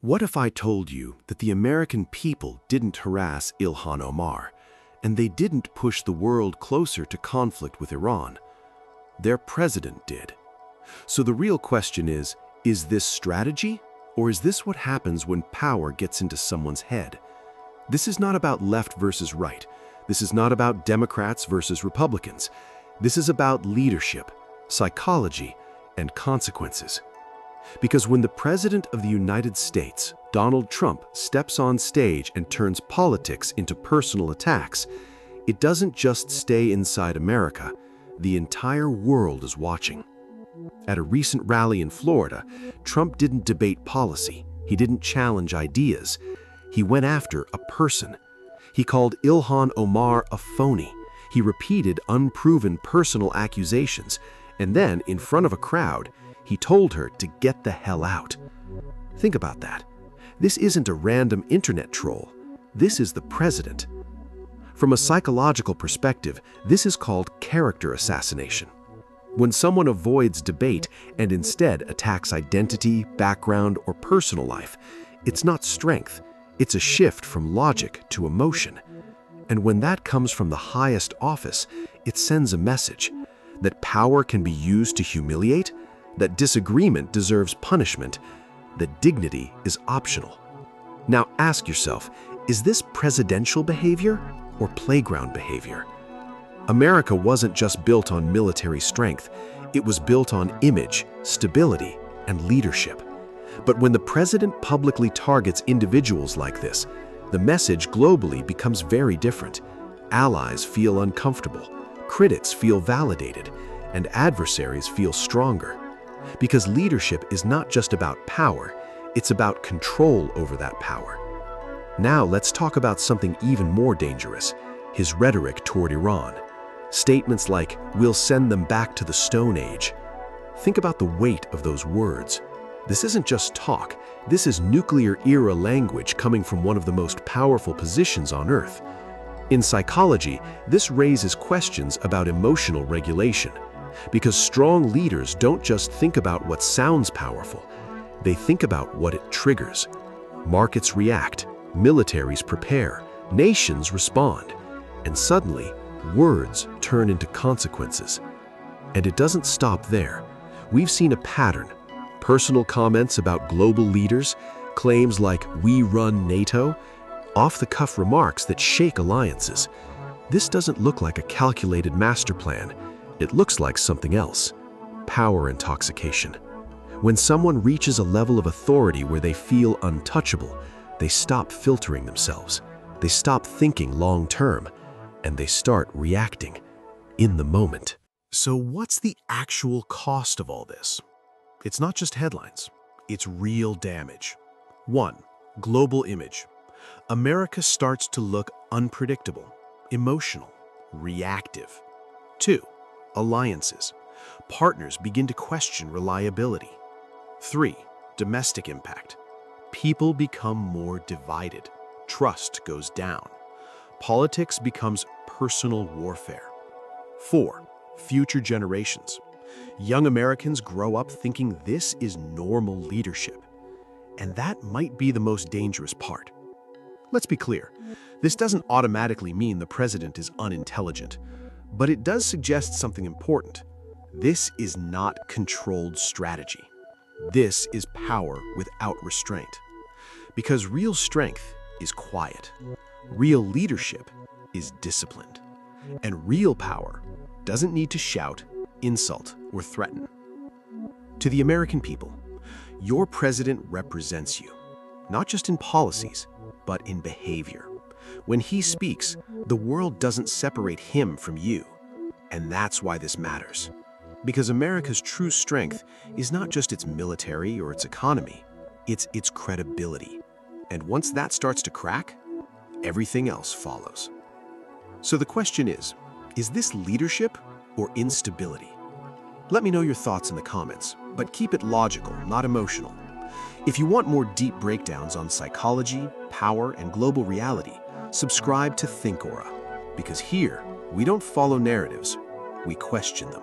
What if I told you that the American people didn't harass Ilhan Omar, and they didn't push the world closer to conflict with Iran? Their president did. So the real question is this strategy, or is this what happens when power gets into someone's head? This is not about left versus right. This is not about Democrats versus Republicans. This is about leadership, psychology, and consequences. Because when the President of the United States, Donald Trump, steps on stage and turns politics into personal attacks, it doesn't just stay inside America. The entire world is watching. At a recent rally in Florida, Trump didn't debate policy. He didn't challenge ideas. He went after a person. He called Ilhan Omar a phony. He repeated unproven personal accusations, and then, in front of a crowd, he told her to get the hell out. Think about that. This isn't a random internet troll. This is the president. From a psychological perspective, this is called character assassination. When someone avoids debate and instead attacks identity, background, or personal life, it's not strength. It's a shift from logic to emotion. And when that comes from the highest office, it sends a message that power can be used to humiliate, that disagreement deserves punishment, that dignity is optional. Now ask yourself, is this presidential behavior or playground behavior? America wasn't just built on military strength, it was built on image, stability, and leadership. But when the president publicly targets individuals like this, the message globally becomes very different. Allies feel uncomfortable, critics feel validated, and adversaries feel stronger. Because leadership is not just about power, it's about control over that power. Now let's talk about something even more dangerous, his rhetoric toward Iran. Statements like, "We'll send them back to the Stone Age." Think about the weight of those words. This isn't just talk, this is nuclear-era language coming from one of the most powerful positions on Earth. In psychology, this raises questions about emotional regulation. Because strong leaders don't just think about what sounds powerful, they think about what it triggers. Markets react, militaries prepare, nations respond, and suddenly, words turn into consequences. And it doesn't stop there. We've seen a pattern. Personal comments about global leaders, claims like "we run NATO," off-the-cuff remarks that shake alliances. This doesn't look like a calculated master plan. It looks like something else. Power intoxication. When someone reaches a level of authority where they feel untouchable, they stop filtering themselves. They stop thinking long-term, and they start reacting in the moment. So what's the actual cost of all this? It's not just headlines. It's real damage. 1. Global image. America starts to look unpredictable, emotional, reactive. 2. Alliances. Partners begin to question reliability. 3. Domestic impact. People become more divided. Trust goes down. Politics becomes personal warfare. 4. Future generations. Young Americans grow up thinking this is normal leadership. And that might be the most dangerous part. Let's be clear, this doesn't automatically mean the president is unintelligent. But it does suggest something important. This is not controlled strategy. This is power without restraint. Because real strength is quiet. Real leadership is disciplined. And real power doesn't need to shout, insult, or threaten. To the American people, your president represents you, not just in policies, but in behavior. When he speaks, the world doesn't separate him from you. And that's why this matters. Because America's true strength is not just its military or its economy, it's its credibility. And once that starts to crack, everything else follows. So the question is this leadership or instability? Let me know your thoughts in the comments, but keep it logical, not emotional. If you want more deep breakdowns on psychology, power, and global reality, subscribe to Thinkora, because here we don't follow narratives, we question them.